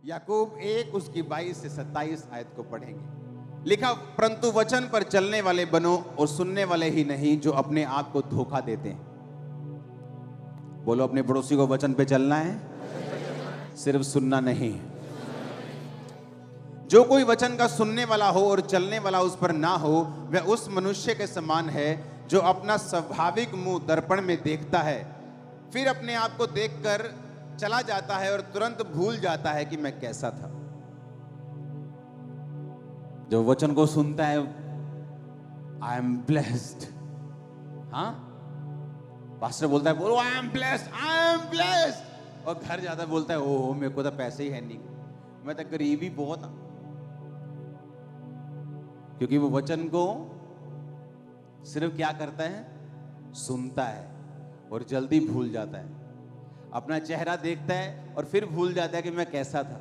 याकूब 1 उसकी 22 से 27 आयत को पढ़ेंगे। लिखा, परंतु वचन पर चलने वाले बनो और सुनने वाले ही नहीं जो अपने आप को धोखा देते हैं। बोलो अपने पड़ोसी को, वचन पे चलना है, सिर्फ सुनना नहीं। जो कोई वचन का सुनने वाला हो और चलने वाला उस पर ना हो, वह उस मनुष्य के समान है जो अपना स्वाभाविक मुंह दर्पण में देखता है, फिर अपने आप को देखकर चला जाता है और तुरंत भूल जाता है कि मैं कैसा था। जो वचन को सुनता है, आई एम ब्लेस्ड। हाँ, पास्टर बोलता है, बोलो I am blessed, I am blessed, और घर जाता बोलता है, ओह मेरे को तो पैसे ही है नहीं, मैं तो गरीब ही बहुत। क्योंकि वो वचन को सिर्फ क्या करता है, सुनता है और जल्दी भूल जाता है। अपना चेहरा देखता है और फिर भूल जाता है कि मैं कैसा था।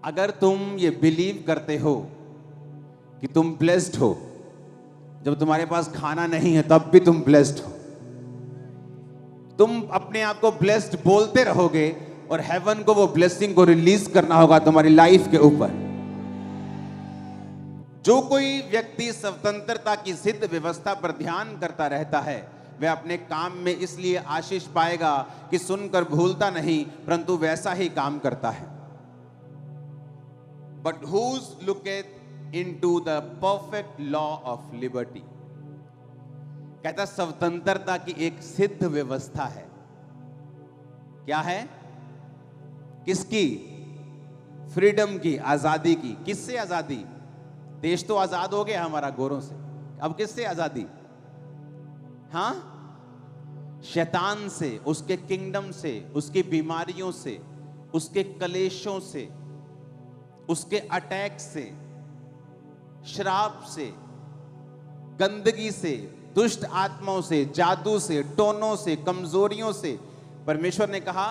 अगर तुम ये बिलीव करते हो कि तुम ब्लेस्ड हो, जब तुम्हारे पास खाना नहीं है तब भी तुम ब्लेस्ड हो, तुम अपने आप को ब्लेस्ड बोलते रहोगे और हेवन को वो ब्लेसिंग को रिलीज करना होगा तुम्हारी लाइफ के ऊपर। जो कोई व्यक्ति स्वतंत्रता की सिद्ध व्यवस्था पर ध्यान करता रहता है, वह अपने काम में इसलिए आशीष पाएगा कि सुनकर भूलता नहीं, परंतु वैसा ही काम करता है। But whose looketh into the perfect law of liberty? कहता स्वतंत्रता की एक सिद्ध व्यवस्था है। क्या है? किसकी? फ्रीडम की, आजादी की। किससे आजादी? देश तो आजाद हो गया हमारा गोरों से, अब किससे आजादी? हाँ, शैतान से, उसके किंगडम से, उसकी बीमारियों से, उसके कलेशों से, उसके अटैक से, श्राप से, गंदगी से, दुष्ट आत्माओं से, जादू से, टोनों से, कमजोरियों से। परमेश्वर ने कहा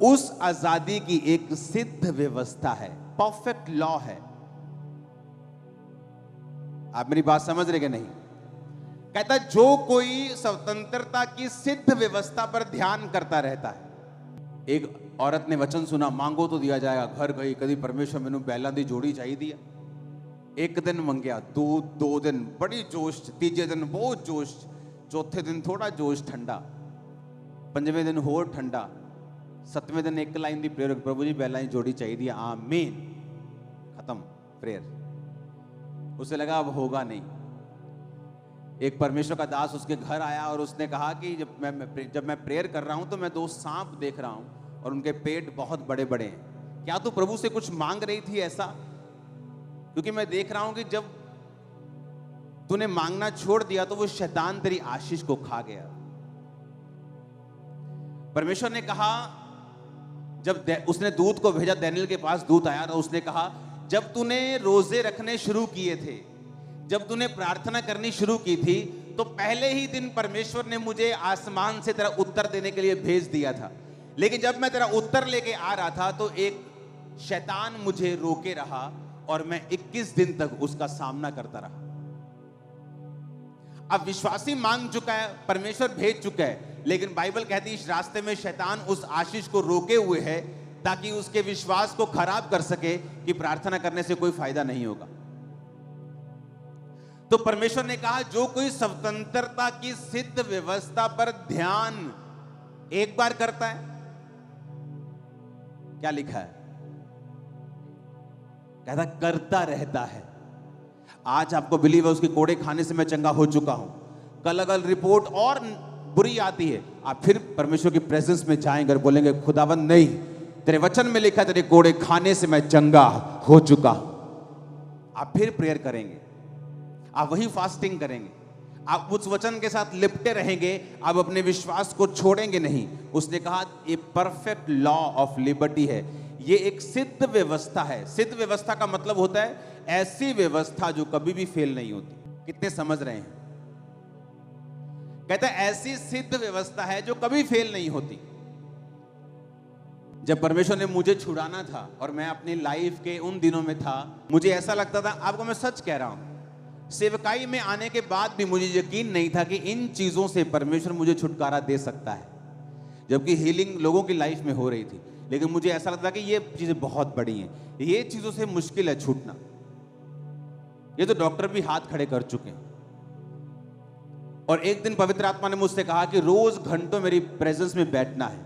उस आजादी की एक सिद्ध व्यवस्था है, परफेक्ट लॉ है। आप मेरी बात समझ रहे कि नहीं? कहता जो कोई स्वतंत्रता की सिद्ध व्यवस्था पर ध्यान करता रहता है। एक औरत ने वचन सुना, मांगो तो दिया जाएगा। घर गई, कभी परमेश्वर मैनू बैला दी जोड़ी चाहिए दिया। एक दिन मंगया, दो दिन बड़ी जोश, तीजे दिन बहुत जोश, चौथे दिन थोड़ा जोश ठंडा, पंजवें दिन होर ठंडा, सतवें दिन एक लाइन दी प्रेयर, प्रभु जी बैला दी जोड़ी चाहिए दिया, आमीन, खत्म प्रेयर। उसे लगा अब होगा नहीं। एक परमेश्वर का दास उसके घर आया और उसने कहा कि जब मैं प्रेयर कर रहा हूं तो मैं 2 सांप देख रहा हूं और उनके पेट बहुत बड़े बड़े हैं। क्या तू प्रभु से कुछ मांग रही थी ऐसा? क्योंकि मैं देख रहा हूं कि जब तूने मांगना छोड़ दिया तो वो शैतान तेरी आशीष को खा गया। परमेश्वर ने कहा, जब उसने दूत को भेजा, दानियेल के पास दूत आया तो उसने कहा जब तूने रोजे रखने शुरू किए थे, जब तूने प्रार्थना करनी शुरू की थी, तो पहले ही दिन परमेश्वर ने मुझे आसमान से तेरा उत्तर देने के लिए भेज दिया था। लेकिन जब मैं तेरा उत्तर लेके आ रहा था तो एक शैतान मुझे रोके रहा और मैं 21 दिन तक उसका सामना करता रहा। अब विश्वासी मांग चुका है, परमेश्वर भेज चुका है, लेकिन बाइबल कहती है इस रास्ते में शैतान उस आशीष को रोके हुए है ताकि उसके विश्वास को खराब कर सके कि प्रार्थना करने से कोई फायदा नहीं होगा। तो परमेश्वर ने कहा जो कोई स्वतंत्रता की सिद्ध व्यवस्था पर ध्यान एक बार करता है, क्या लिखा है? कहता करता रहता है। आज आपको बिलीव है उसके कोड़े खाने से मैं चंगा हो चुका हूं, कल अगर रिपोर्ट और बुरी आती है आप फिर परमेश्वर की प्रेजेंस में जाएंगे और बोलेंगे खुदावंद नहीं, तेरे वचन में लिखा तेरे कोड़े खाने से मैं चंगा हो चुका हूं। आप फिर प्रेयर करेंगे, आप वही फास्टिंग करेंगे, आप उस वचन के साथ लिपटे रहेंगे, आप अपने विश्वास को छोड़ेंगे नहीं। उसने कहा ये परफेक्ट लॉ ऑफ लिबर्टी है, ये एक सिद्ध व्यवस्था है। सिद्ध व्यवस्था का मतलब होता है ऐसी व्यवस्था जो कभी भी फेल नहीं होती। कितने समझ रहे हैं? कहता है ऐसी सिद्ध व्यवस्था है जो कभी फेल नहीं होती। जब परमेश्वर ने मुझे छुड़ाना था और मैं अपनी लाइफ के उन दिनों में था, मुझे ऐसा लगता था, आपको मैं सच कह रहा हूं, सेवकाई में आने के बाद भी मुझे यकीन नहीं था कि इन चीजों से परमेश्वर मुझे छुटकारा दे सकता है। जबकि हीलिंग लोगों की लाइफ में हो रही थी, लेकिन मुझे ऐसा लगता कि ये चीजें बहुत बड़ी हैं, ये चीजों से मुश्किल है छूटना। ये तो डॉक्टर भी हाथ खड़े कर चुके हैं। और एक दिन पवित्र आत्मा ने मुझसे कहा कि रोज घंटों मेरी प्रेजेंस में बैठना है।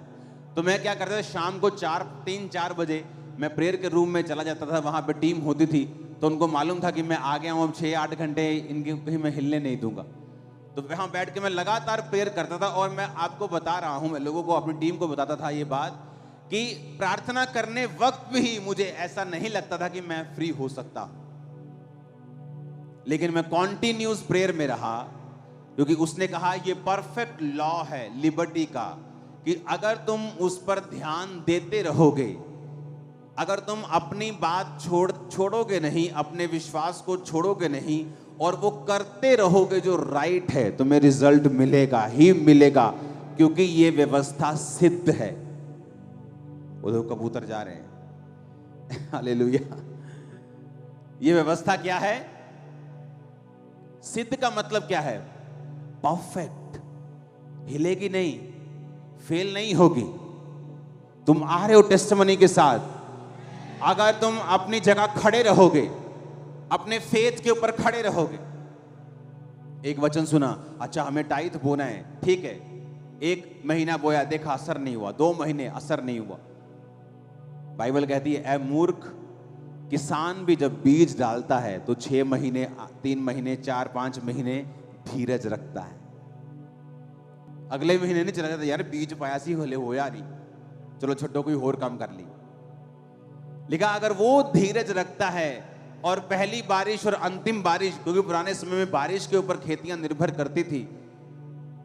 तो मैं क्या करता था, शाम को 3-4 बजे मैं प्रेयर के रूम में चला जाता था। वहां पे टीम होती थी, तो उनको मालूम था कि मैं आ गया हूं, अब 6-8 घंटे इनके कहीं मैं हिलने नहीं दूंगा। तो वहां बैठ के मैं लगातार प्रेयर करता था। और मैं आपको बता रहा हूं, मैं लोगों को, अपनी टीम को बताता था ये बात कि प्रार्थना करने वक्त भी मुझे ऐसा नहीं लगता था कि मैं फ्री हो सकता हूं, लेकिन मैं कॉन्टिन्यूस प्रेयर में रहा, क्योंकि उसने कहा ये परफेक्ट लॉ है लिबर्टी का कि अगर तुम उस पर ध्यान देते रहोगे, अगर तुम अपनी बात छोड़ोगे नहीं, अपने विश्वास को छोड़ोगे नहीं, और वो करते रहोगे जो राइट है, तुम्हें रिजल्ट मिलेगा ही मिलेगा, क्योंकि ये व्यवस्था सिद्ध है। उधर कबूतर जा रहे हैं हालेलुया। ये व्यवस्था क्या है? सिद्ध का मतलब क्या है? परफेक्ट, हिलेगी नहीं, फेल नहीं होगी। तुम आ रहे हो टेस्टिमनी के साथ, अगर तुम अपनी जगह खड़े रहोगे, अपने फेथ के ऊपर खड़े रहोगे। एक वचन सुना, अच्छा हमें टाइथ बोना है, ठीक है, 1 महीना बोया, देखा असर नहीं हुआ, 2 महीने असर नहीं हुआ। बाइबल कहती है, ऐ मूर्ख, किसान भी जब बीज डालता है तो 6 महीने, 3 महीने, 4-5 महीने धीरज रखता है। अगले महीने नहीं चला जाता, यार बीज पाया सी होले हो यार, चलो छठो कोई और काम कर ली। लिखा अगर वो धीरज रखता है और पहली बारिश और अंतिम बारिश, क्योंकि पुराने समय में बारिश के ऊपर खेतियां निर्भर करती थी,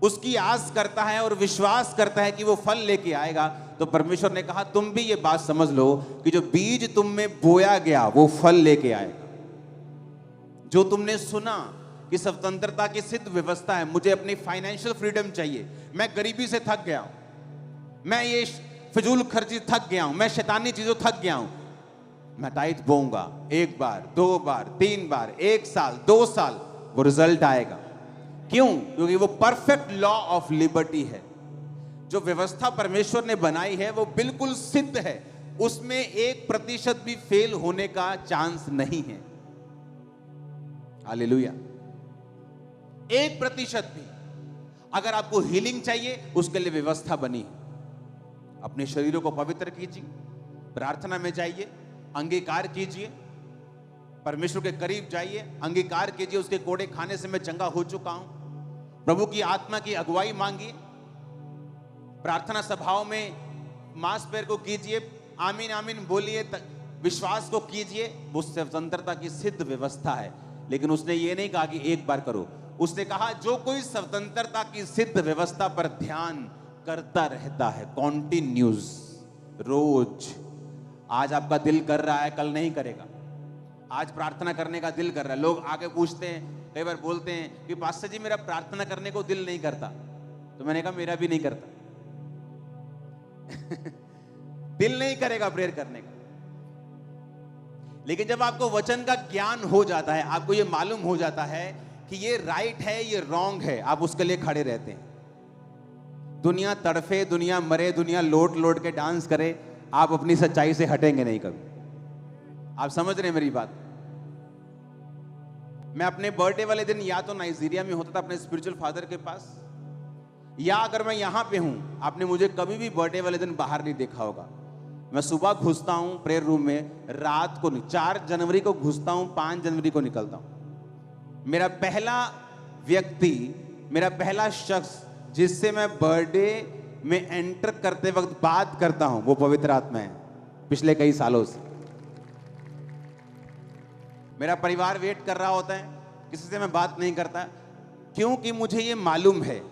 उसकी आस करता है और विश्वास करता है कि वो फल लेके आएगा, तो परमेश्वर ने कहा तुम भी ये बात समझ लो कि जो बीज तुम में बोया गया वो फल लेके आएगा। जो तुमने सुना कि स्वतंत्रता की सिद्ध व्यवस्था है, मुझे अपनी फाइनेंशियल फ्रीडम चाहिए, मैं गरीबी से थक गया हूं, मैं ये फिजूल खर्ची थक गया हूं, मैं शैतानी चीजों थक गया हूं, मैं टाइथ बोऊंगा 1 बार, 2 बार, 3 बार, 1 साल, 2 साल, वो रिजल्ट आएगा। क्यों? क्योंकि वो परफेक्ट लॉ ऑफ लिबर्टी है। जो व्यवस्था परमेश्वर ने बनाई है वो बिल्कुल सिद्ध है, उसमें 1% भी फेल होने का चांस नहीं है। हालेलुया। 1% भी। अगर आपको हीलिंग चाहिए, उसके लिए व्यवस्था बनी है। अपने शरीरों को पवित्र कीजिए, प्रार्थना में जाइए, अंगीकार कीजिए, परमेश्वर के करीब जाइए, अंगीकार कीजिए उसके कोड़े खाने से मैं चंगा हो चुका हूं। प्रभु की आत्मा की अगुवाई मांगिए, प्रार्थना सभाओं में मांस पैर को कीजिए, आमीन आमीन बोलिए, विश्वास को कीजिए। वो स्वतंत्रता की सिद्ध व्यवस्था है। लेकिन उसने ये नहीं कहा कि 1 बार करो, उसने कहा जो कोई स्वतंत्रता की सिद्ध व्यवस्था पर ध्यान करता रहता है, कॉन्टिन्यूस, रोज। आज आपका दिल कर रहा है, कल नहीं करेगा। आज प्रार्थना करने का दिल कर रहा है, लोग आके पूछते हैं, कई बार बोलते हैं कि पास्टर जी मेरा प्रार्थना करने को दिल नहीं करता। तो मैंने कहा मेरा भी नहीं करता दिल नहीं करेगा प्रेयर करने का। लेकिन जब आपको वचन का ज्ञान हो जाता है, आपको ये मालूम हो जाता है कि ये राइट है, ये रॉन्ग है, आप उसके लिए खड़े रहते हैं। दुनिया तड़फे, दुनिया मरे, दुनिया लोट लोट के डांस करे, आप अपनी सच्चाई से हटेंगे नहीं कभी। आप समझ रहे हैं मेरी बात? मैं अपने बर्थडे वाले दिन या तो नाइजीरिया में होता था अपने स्पिरिचुअल फादर के पास, या अगर मैं यहां पे हूं, आपने मुझे कभी भी बर्थडे वाले दिन बाहर नहीं देखा होगा। मैं सुबह घुसता हूं प्रेयर रूम में, रात को 4 जनवरी को घुसता हूं, 5 जनवरी को निकलता हूं। मेरा पहला व्यक्ति, मेरा पहला शख्स जिससे मैं बर्थडे में एंटर करते वक्त बात करता हूं, वो पवित्र आत्मा है, पिछले कई सालों से। मेरा परिवार वेट कर रहा होता है, किसी से मैं बात नहीं करता, क्योंकि मुझे ये मालूम है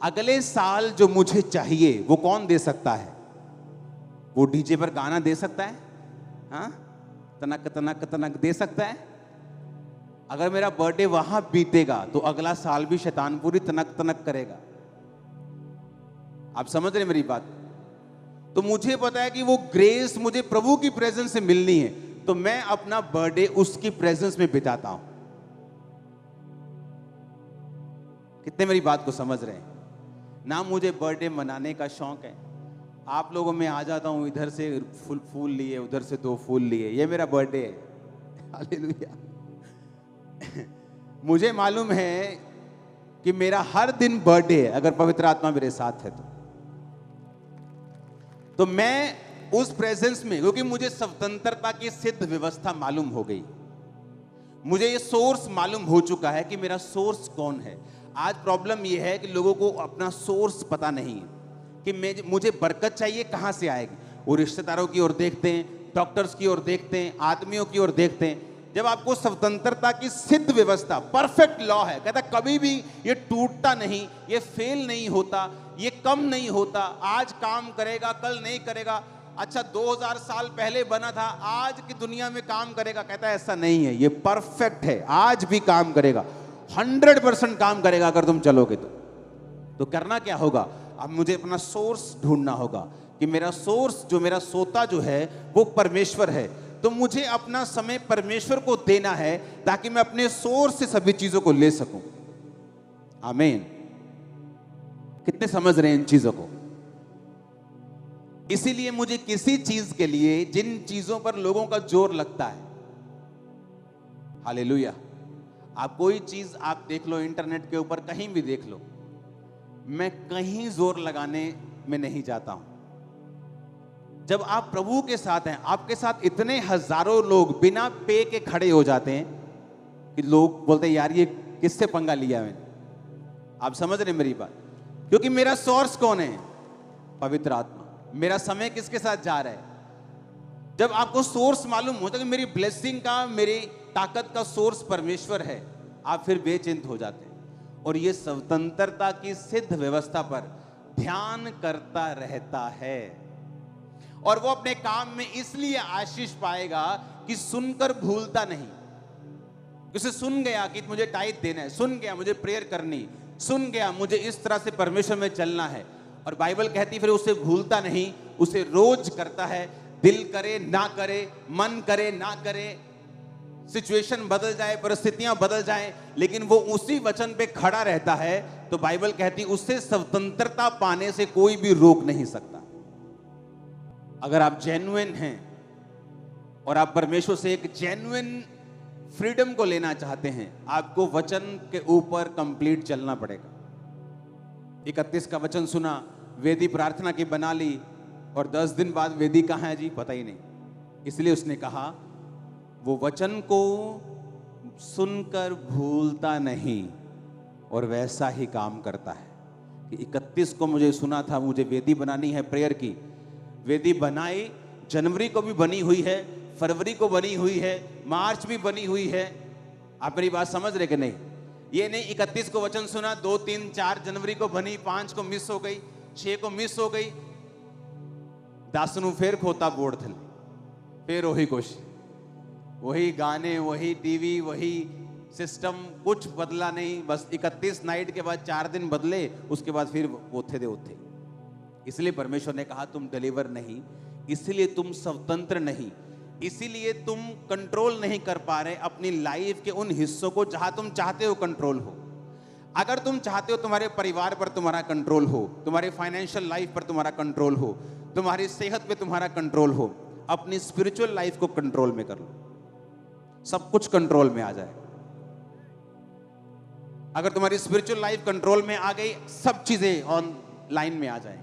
अगले साल जो मुझे चाहिए वो कौन दे सकता है? वो डीजे पर गाना दे सकता है? हाँ, तनक तनक तनक दे सकता है? अगर मेरा बर्थडे वहां बीतेगा तो अगला साल भी शैतान पूरी तनक तनक करेगा। आप समझ रहे मेरी बात? तो मुझे पता है कि वो ग्रेस मुझे प्रभु की प्रेजेंस से मिलनी है, तो मैं अपना बर्थडे उसकी प्रेजेंस में बिताता हूं। कितने मेरी बात को समझ रहे हैं? ना मुझे बर्थडे मनाने का शौक है, आप लोगों में आ जाता हूं, इधर से फूल लिए, उधर से 2 फूल लिए, ये मेरा बर्थडे है। हालेलुया। मुझे मालूम है कि मेरा हर दिन बर्थडे है अगर पवित्र आत्मा मेरे साथ है तो मैं उस प्रेजेंस में, क्योंकि मुझे स्वतंत्रता की सिद्ध व्यवस्था मालूम हो गई, मुझे ये सोर्स मालूम हो चुका है कि मेरा सोर्स कौन है। आज प्रॉब्लम ये है कि लोगों को अपना सोर्स पता नहीं है कि मुझे बरकत चाहिए, कहां से आएगी। वो रिश्तेदारों की ओर देखते हैं, डॉक्टर्स की ओर देखते हैं, आदमियों की ओर देखते हैं। जब आपको स्वतंत्रता की सिद्ध व्यवस्था, परफेक्ट लॉ है, कहता कभी भी ये टूटता नहीं, ये फेल नहीं होता, ये कम नहीं होता, आज काम करेगा कल नहीं करेगा। अच्छा 2000 साल पहले बना था, आज की दुनिया में काम करेगा, कहता है ऐसा नहीं है, ये परफेक्ट है, आज भी काम करेगा, 100% काम करेगा अगर तुम चलोगे तो करना क्या होगा? अब मुझे अपना सोर्स ढूंढना होगा कि मेरा सोर्स, जो मेरा सोता जो है वो परमेश्वर है, तो मुझे अपना समय परमेश्वर को देना है ताकि मैं अपने सोर्स से सभी चीजों को ले सकूं। आमीन। कितने समझ रहे हैं इन चीजों को? इसीलिए मुझे किसी चीज के लिए जिन चीजों पर लोगों का जोर लगता है, हालेलुया, आप कोई चीज आप देख लो, इंटरनेट के ऊपर कहीं भी देख लो, मैं कहीं जोर लगाने में नहीं जाता हूं। जब आप प्रभु के साथ हैं, आपके साथ इतने हजारों लोग बिना पे के खड़े हो जाते हैं कि लोग बोलते हैं यार ये किससे पंगा लिया मैंने। आप समझ रहे मेरी बात? क्योंकि मेरा सोर्स कौन है? पवित्र आत्मा। मेरा समय किसके साथ जा रहा है? जब आपको सोर्स मालूम होता है कि मेरी ब्लेसिंग का, मेरी ताकत का सोर्स परमेश्वर है, आप फिर बेचिंत हो जाते हैं और ये स्वतंत्रता की सिद्ध व्यवस्था पर ध्यान करता रहता है। और वो अपने काम में इसलिए आशीष पाएगा कि सुनकर भूलता नहीं। उसे सुन गया कि मुझे टाइट देना है, सुन गया मुझे प्रेयर करनी, सुन गया मुझे इस तरह से परमेश्वर में चलना है, और बाइबल कहती फिर उसे भूलता नहीं, उसे रोज करता है। दिल करे ना करे, मन करे ना करे, सिचुएशन बदल जाए, परिस्थितियां बदल जाए, लेकिन वो उसी वचन पे खड़ा रहता है, तो बाइबल कहती उससे स्वतंत्रता पाने से कोई भी रोक नहीं सकता। अगर आप जेन्युइन हैं और आप परमेश्वर से एक जेन्युइन फ्रीडम को लेना चाहते हैं, आपको वचन के ऊपर कंप्लीट चलना पड़ेगा। 31 का वचन सुना, वेदी प्रार्थना की बना ली, और 10 दिन बाद वेदी कहाँ है जी, पता ही नहीं। इसलिए उसने कहा वो वचन को सुनकर भूलता नहीं और वैसा ही काम करता है। कि 31 को मुझे सुना था, मुझे वेदी बनानी है प्रेयर की, वेदी बनाई, जनवरी को भी बनी हुई है, फरवरी को बनी हुई है, मार्च भी बनी हुई है। आप मेरी बात समझ रहे कि नहीं? ये नहीं 31 को वचन सुना, 2, 3, 4 जनवरी को बनी, 5 को मिस हो गई, 6 को मिस हो गई, 10 ਨੂੰ फिर खोता बोर्ड थले, फिर वही कुछ, वही गाने, वही टीवी, वही सिस्टम, कुछ बदला नहीं। बस 31 नाइट के बाद 4 दिन बदले, उसके बाद फिर ओथे दे ओथे। इसलिए परमेश्वर ने कहा तुम डिलीवर नहीं, इसलिए तुम स्वतंत्र नहीं, इसीलिए तुम कंट्रोल नहीं कर पा रहे अपनी लाइफ के उन हिस्सों को जहां तुम चाहते हो कंट्रोल हो। अगर तुम चाहते हो तुम्हारे परिवार पर तुम्हारा कंट्रोल हो, तुम्हारे फाइनेंशियल लाइफ पर तुम्हारा कंट्रोल हो, तुम्हारी सेहत पे तुम्हारा कंट्रोल हो, अपनी स्पिरिचुअल लाइफ को कंट्रोल में कर लो, सब कुछ कंट्रोल में आ जाए। अगर तुम्हारी स्पिरिचुअल लाइफ कंट्रोल में आ गई, सब चीजें ऑन लाइन में आ जाए।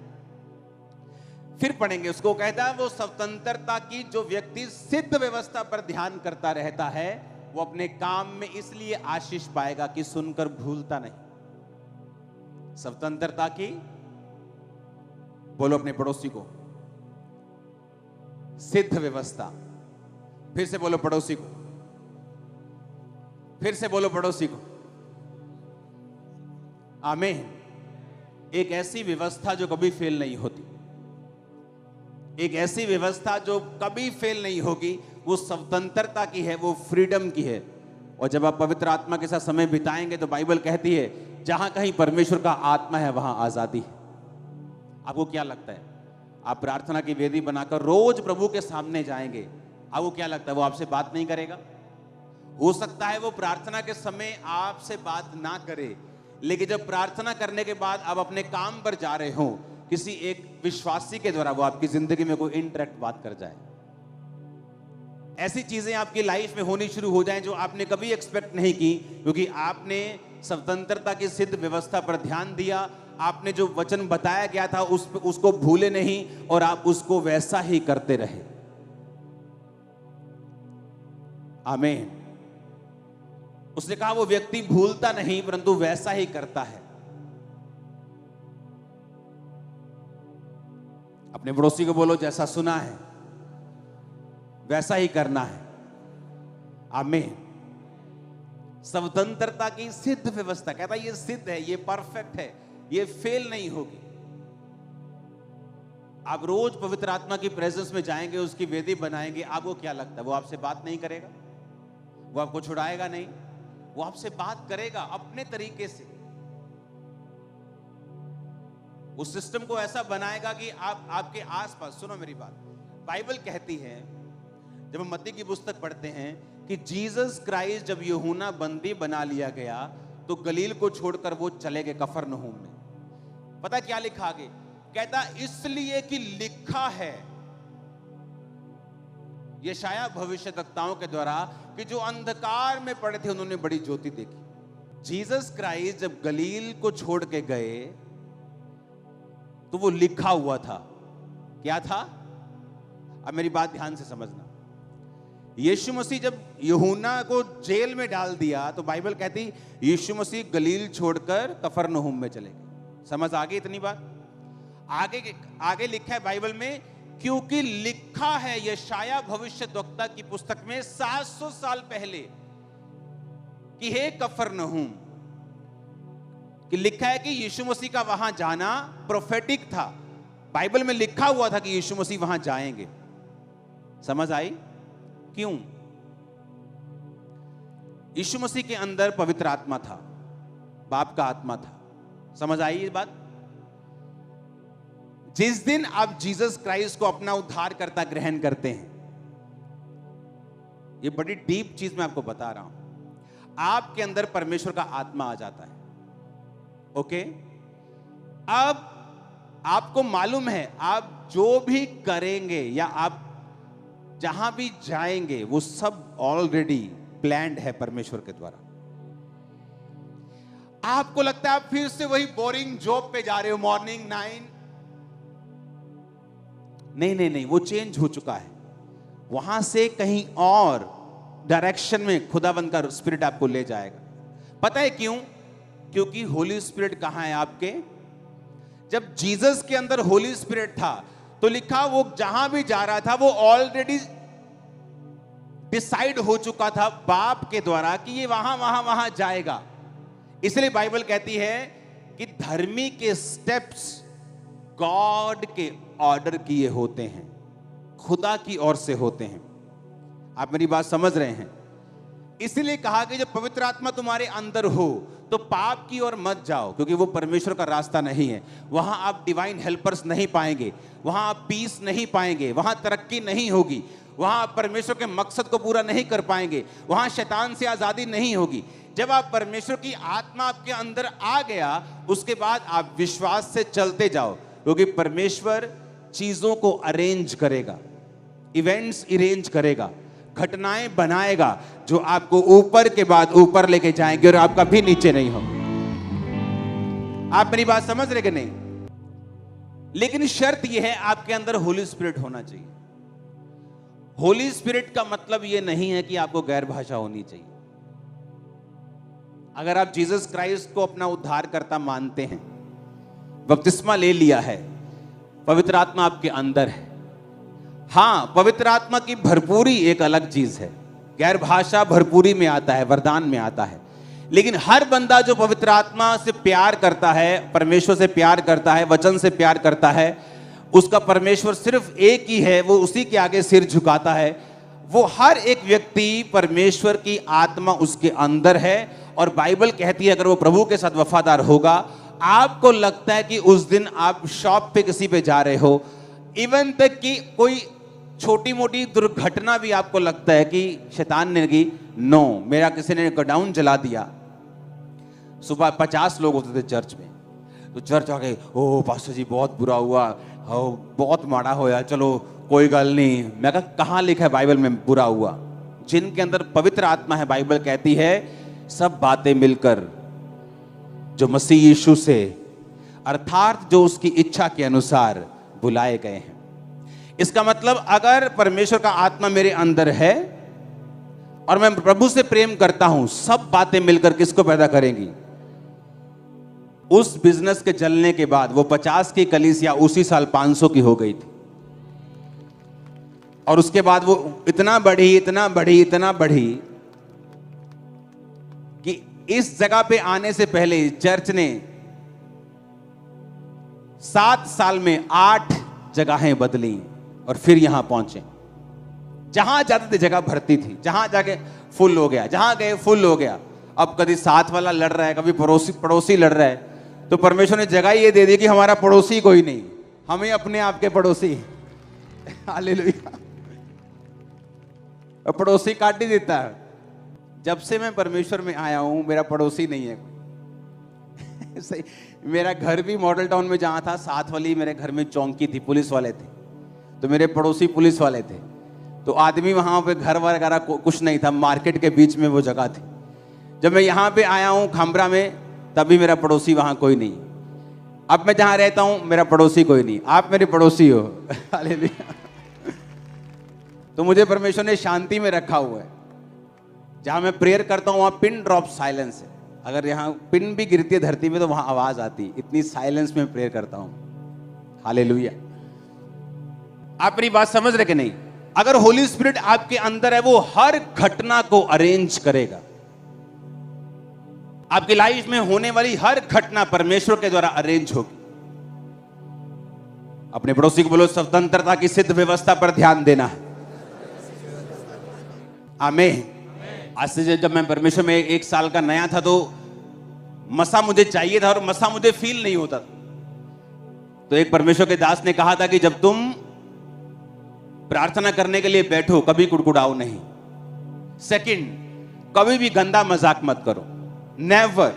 फिर पढ़ेंगे उसको, कहता है वो स्वतंत्रता की जो व्यक्ति सिद्ध व्यवस्था पर ध्यान करता रहता है, वो अपने काम में इसलिए आशीष पाएगा कि सुनकर भूलता नहीं। स्वतंत्रता की, बोलो अपने पड़ोसी को, सिद्ध व्यवस्था। फिर से बोलो पड़ोसी को, फिर से बोलो पड़ोसी को। आमीन। एक ऐसी व्यवस्था जो कभी फेल नहीं होती, एक ऐसी व्यवस्था जो कभी फेल नहीं होगी, वो स्वतंत्रता की है, वो फ्रीडम की है। और जब आप पवित्र आत्मा के साथ समय बिताएंगे तो बाइबल कहती है जहां कहीं परमेश्वर का आत्मा है वहां आजादी है। आपको क्या लगता है, आप प्रार्थना की वेदी बनाकर रोज प्रभु के सामने जाएंगे, आपको क्या लगता है वो आपसे बात नहीं करेगा? हो सकता है वो प्रार्थना के समय आपसे बात ना करे, लेकिन जब प्रार्थना करने के बाद आप अपने काम पर जा रहे हो, किसी एक विश्वासी के द्वारा वो आपकी जिंदगी में कोई इंटरेक्ट बात कर जाए, ऐसी चीजें आपकी लाइफ में होनी शुरू हो जाएं जो आपने कभी एक्सपेक्ट नहीं की, क्योंकि आपने स्वतंत्रता की सिद्ध व्यवस्था पर ध्यान दिया, आपने जो वचन बताया गया था उसको भूले नहीं और आप उसको वैसा ही करते रहे। आमीन। उसने कहा वो व्यक्ति भूलता नहीं परंतु वैसा ही करता है। अपने पड़ोसी को बोलो, जैसा सुना है वैसा ही करना है। आमीन। स्वतंत्रता की सिद्ध व्यवस्था, कहता है ये सिद्ध है, ये परफेक्ट है, ये फेल नहीं होगी। आप रोज पवित्र आत्मा की प्रेजेंस में जाएंगे, उसकी वेदी बनाएंगे, आपको क्या लगता है वो आपसे बात नहीं करेगा? वो आपको छुड़ाएगा नहीं, वो आपसे बात करेगा अपने तरीके से। उस सिस्टम को ऐसा बनाएगा कि आप आपके आसपास, सुनो मेरी बात, बाइबल कहती है, जब हम मत्ती की पुस्तक पढ़ते हैं कि जीसस क्राइस्ट जब यूहन्ना बंदी बना लिया गया तो गलील को छोड़कर वो चले गए कफरनहूम में। पता क्या लिखा आगे? कहता इसलिए कि लिखा है यशायाह भविष्यद्वक्ताओं के द्वारा कि जो अंधकार में पड़े थे उन्होंने बड़ी ज्योति देखी। जीसस क्राइस्ट जब गलील को छोड़ के गए तो वो लिखा हुआ था। क्या था? अब मेरी बात ध्यान से समझना। यीशु मसीह जब यूहन्ना को जेल में डाल दिया तो बाइबल कहती यीशु मसीह गलील छोड़कर कफरनहूम में चले गए। समझ आ गई इतनी बात? आगे लिखा है बाइबल में, क्योंकि लिखा है यशायाह भविष्यद्वक्ता की पुस्तक में 700 साल पहले कि हे कफरनहूम, कि लिखा है कि यीशु मसीह का वहां जाना प्रोफेटिक था। बाइबल में लिखा हुआ था कि यीशु मसीह वहां जाएंगे। समझ आई? क्यों? यीशु मसीह के अंदर पवित्र आत्मा था, बाप का आत्मा था। समझ आई ये बात? जिस दिन आप जीसस क्राइस्ट को अपना उद्धारकर्ता ग्रहण करते हैं, ये बड़ी डीप चीज मैं आपको बता रहा हूं, आपके अंदर परमेश्वर का आत्मा आ जाता है। ओके? अब आपको मालूम है आप जो भी करेंगे या आप जहां भी जाएंगे वो सब ऑलरेडी प्लान्ड है परमेश्वर के द्वारा। आपको लगता है आप फिर से वही बोरिंग जॉब पे जा रहे हो, मॉर्निंग 9। नहीं, वो चेंज हो चुका है। वहां से कहीं और डायरेक्शन में खुदावंद का स्पिरिट आपको ले जाएगा। पता है क्यों? क्योंकि होली स्पिरिट कहां है आपके? जब जीसस के अंदर होली स्पिरिट था तो लिखा वो जहां भी जा रहा था वो ऑलरेडी डिसाइड हो चुका था बाप के द्वारा कि ये वहां जाएगा। इसलिए बाइबल कहती है कि धर्मी के स्टेप्स गॉड के ऑर्डर किए होते हैं, खुदा की ओर से होते हैं। आप मेरी बात समझ रहे हैं? इसलिए कहा कि जब पवित्र आत्मा तुम्हारे अंदर हो तो पाप की ओर मत जाओ, क्योंकि वो परमेश्वर का रास्ता नहीं है। वहां आप डिवाइन हेल्पर्स नहीं पाएंगे, वहां आप पीस नहीं पाएंगे, वहां तरक्की नहीं होगी, वहां आप परमेश्वर के मकसद को पूरा नहीं कर पाएंगे, वहां शैतान से आजादी नहीं होगी। जब आप परमेश्वर की आत्मा आपके अंदर आ गया, उसके बाद आप विश्वास से चलते जाओ, क्योंकि परमेश्वर चीजों को अरेंज करेगा, इवेंट्स अरेंज करेगा, घटनाएं बनाएगा जो आपको ऊपर के बाद ऊपर लेके जाएंगे और आप कभी नीचे नहीं हो। आप मेरी बात समझ रहे कि नहीं? लेकिन शर्त यह है आपके अंदर होली स्पिरिट होना चाहिए। होली स्पिरिट का मतलब यह नहीं है कि आपको गैर भाषा होनी चाहिए। अगर आप जीसस क्राइस्ट को अपना उद्धारकर्ता मानते हैं, बपतिस्मा ले लिया है, पवित्र आत्मा आपके अंदर है, हां, पवित्र आत्मा की भरपूरी एक अलग चीज है, गैर भाषा भरपूरी में आता है, वरदान में आता है। लेकिन हर बंदा जो पवित्र आत्मा से प्यार करता है, परमेश्वर से प्यार करता है, वचन से प्यार करता है, उसका परमेश्वर सिर्फ एक ही है, वो उसी के आगे सिर झुकाता है। वो हर एक व्यक्ति परमेश्वर की आत्मा उसके अंदर है। और बाइबल कहती है अगर वो प्रभु के साथ वफादार होगा, आपको लगता है कि उस दिन आप शॉप पे किसी पे जा रहे हो, इवन तक कि कोई छोटी मोटी दुर्घटना भी आपको लगता है कि शैतान ने की, नो, मेरा किसी ने गोडाउन जला दिया, सुबह 50 लोग होते थे चर्च में, तो चर्च आ गए, ओ पास्टर जी बहुत बुरा हुआ, ओ बहुत माड़ा होया, चलो कोई गल नहीं। मैं कहा कहाँ लिखा है बाइबल में बुरा हुआ? जिनके अंदर पवित्र आत्मा है, बाइबल कहती है सब बातें मिलकर जो मसीह यीशु से अर्थात जो उसकी इच्छा के अनुसार बुलाए गए हैं। इसका मतलब अगर परमेश्वर का आत्मा मेरे अंदर है और मैं प्रभु से प्रेम करता हूं, सब बातें मिलकर किसको पैदा करेंगी? उस बिजनेस के चलने के बाद वो 50 की कलीसिया उसी साल 500 की हो गई थी, और उसके बाद वो इतना बढ़ी इतना बढ़ी इतना बढ़ी कि इस जगह पे आने से पहले चर्च ने 7 साल में 8 जगहें बदली और फिर यहां पहुंचे। जहां जाते थे जगह भरती थी, जहां जाके फुल हो गया, जहां गए फुल हो गया। अब कभी साथ वाला लड़ रहा है, कभी पड़ोसी लड़ रहा है, तो परमेश्वर ने जगह ये दे दी कि हमारा पड़ोसी कोई नहीं, हम ही अपने आप के पड़ोसी। हालेलुया। पड़ोसी काट ही देता है। जब से मैं परमेश्वर में आया हूं मेरा पड़ोसी नहीं है कोई। सही, मेरा घर भी मॉडल टाउन में जहां था, साथ वाली मेरे घर में चौकी थी, पुलिस वाले थे, तो मेरे पड़ोसी पुलिस वाले थे, तो आदमी वहां पे घर वगैरह कुछ नहीं था, मार्केट के बीच में वो जगह थी। जब मैं यहाँ पे आया हूँ खामरा में, तभी मेरा पड़ोसी वहां कोई नहीं। अब मैं जहां रहता हूं मेरा पड़ोसी कोई नहीं, आप मेरे पड़ोसी हो। हालेलुया। तो मुझे परमेश्वर ने शांति में रखा हुआ है। जहां मैं प्रेयर करता हूं वहां पिन ड्रॉप साइलेंस है। अगर यहां पिन भी गिरती है धरती में तो वहां आवाज आती, इतनी साइलेंस में प्रेयर करता हूं। हालेलुया। आप मेरी बात समझ रहे कि नहीं? अगर होली स्पिरिट आपके अंदर है, वो हर घटना को अरेंज करेगा। आपकी लाइफ में होने वाली हर घटना परमेश्वर के द्वारा अरेंज होगी। अपने पड़ोसी को बोलो, स्वतंत्रता की सिद्ध व्यवस्था पर ध्यान देना है। आमीन। आज से जब मैं परमेश्वर में 1 साल का नया था, तो मसा मुझे चाहिए था और मसा मुझे फील नहीं होता था। तो एक परमेश्वर के दास ने कहा था कि जब तुम प्रार्थना करने के लिए बैठो, कभी कुड़कुड़ाओ नहीं। सेकंड, कभी भी गंदा मजाक मत करो, नेवर।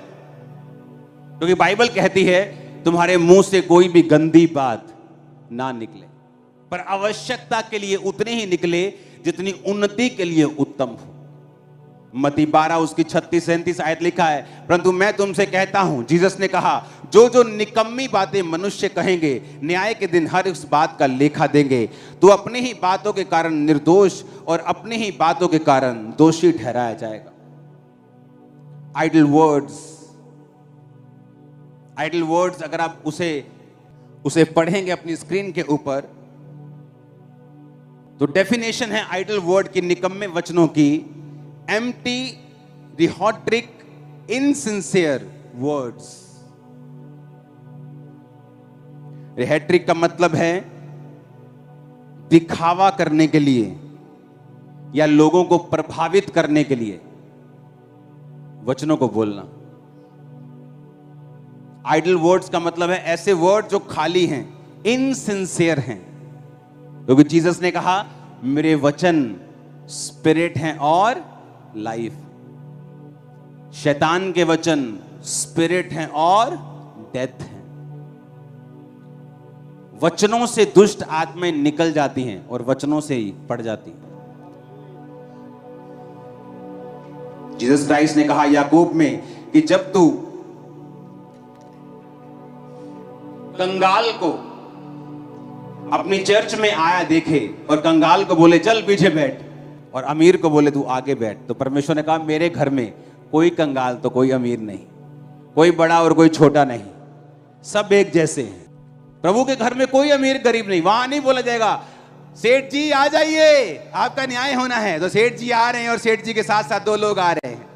क्योंकि बाइबल कहती है तुम्हारे मुंह से कोई भी गंदी बात ना निकले, पर आवश्यकता के लिए उतने ही निकले जितनी उन्नति के लिए उत्तम हो। मत्ती 12 उसकी 36-37 आयत लिखा है, परंतु मैं तुमसे कहता हूं, जीसस ने कहा, जो जो निकम्मी बातें मनुष्य कहेंगे, न्याय के दिन हर उस बात का लेखा देंगे। तो अपनी ही बातों के कारण निर्दोष और अपनी ही बातों के कारण दोषी ठहराया जाएगा। आइडल वर्ड्स अगर आप उसे पढ़ेंगे अपनी स्क्रीन के ऊपर, तो डेफिनेशन है आइडल वर्ड की, निकम्मे वचनों की, एम्प्टी, रिहॉट्रिक, इनसिंसियर वर्ड्स। रिहैट्रिक का मतलब है दिखावा करने के लिए या लोगों को प्रभावित करने के लिए वचनों को बोलना। आइडल वर्ड्स का मतलब है ऐसे वर्ड जो खाली हैं, इनसिंसियर हैं। क्योंकि जीसस ने कहा, मेरे वचन स्पिरिट हैं और लाइफ। शैतान के वचन स्पिरिट हैं और डेथ हैं। वचनों से दुष्ट आत्माएं निकल जाती हैं और वचनों से ही पड़ जाती हैं। जीसस क्राइस्ट ने कहा याकूब में कि जब तू कंगाल को अपनी चर्च में आया देखे और कंगाल को बोले चल पीछे बैठ और अमीर को बोले तू आगे बैठ, तो परमेश्वर ने कहा मेरे घर में कोई कंगाल तो कोई अमीर नहीं, कोई बड़ा और कोई छोटा नहीं, सब एक जैसे हैं। प्रभु के घर में कोई अमीर गरीब नहीं। वहां नहीं बोला जाएगा सेठ जी आ जाइए आपका न्याय होना है, तो सेठ जी आ रहे हैं और सेठ जी के साथ साथ 2 लोग आ रहे हैं।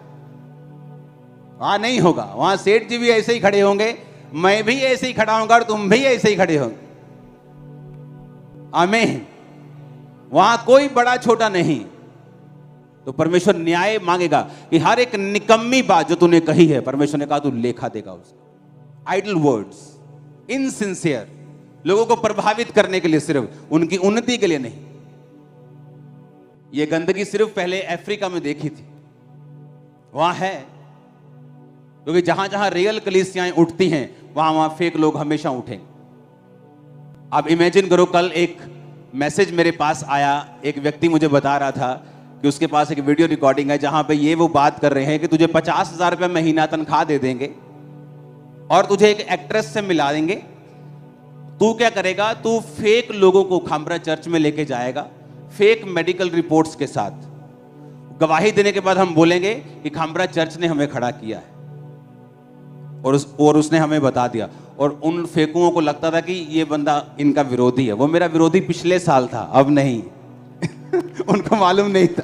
वहां नहीं होगा। वहां सेठ जी भी ऐसे ही खड़े होंगे, मैं भी ऐसे ही खड़ा होऊंगा और तुम भी ऐसे ही खड़े होंगे। आमीन। वहां कोई बड़ा छोटा नहीं। तो परमेश्वर न्याय मांगेगा कि हर एक निकम्मी बात जो तूने कही है, परमेश्वर ने कहा तू लेखा देगा उसका। आइडल वर्ड्स, इनसिंसियर, लोगों को प्रभावित करने के लिए, सिर्फ उनकी उन्नति के लिए नहीं। यह गंदगी सिर्फ पहले अफ्रीका में देखी थी, वहां है, क्योंकि जहां जहां रियल कलीसियाएं उठती हैं वहां वहां फेक लोग हमेशा उठेंगे। आप इमेजिन करो, कल एक मैसेज मेरे पास आया, एक व्यक्ति मुझे बता रहा था कि उसके पास एक वीडियो रिकॉर्डिंग है जहां पे ये वो बात कर रहे हैं कि तुझे 50,000 रुपये महीना तनख्वाह दे देंगे और तुझे एक एक्ट्रेस से मिला देंगे। तू क्या करेगा, तू फेक लोगों को खामरा चर्च में लेके जाएगा, फेक मेडिकल रिपोर्ट्स के साथ। गवाही देने के बाद हम बोलेंगे कि खामरा चर्च ने हमें खड़ा किया है और उसने हमें बता दिया। और उन फेकुओं को लगता था कि ये बंदा इनका विरोधी है। वो मेरा विरोधी पिछले साल था, अब नहीं। उनको मालूम नहीं था।